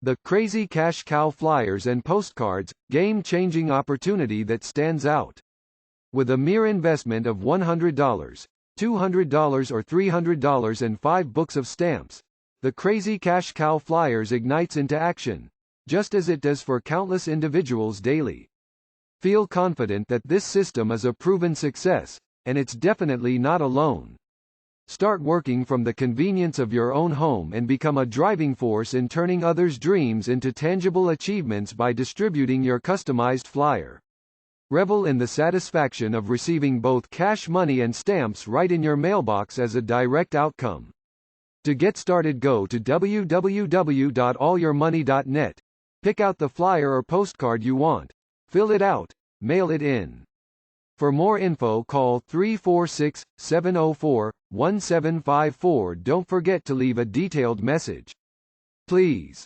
The Crazy Cash Cow flyers and postcards, game-changing opportunity that stands out. With a mere investment of $100, $200 or $300 and 5 books of stamps, the Crazy Cash Cow flyers ignites into action, just as it does for countless individuals daily. Feel confident that this system is a proven success, and it's definitely not alone. Start working from the convenience of your own home and become a driving force in turning others' dreams into tangible achievements by distributing your customized flyer. Revel in the satisfaction of receiving both cash money and stamps right in your mailbox as a direct outcome. To get started, go to www.allyourmoney.net. Pick out the flyer or postcard you want. Fill it out. Mail it in. For more info, call 346-704-1754. Don't forget to leave a detailed message. Please.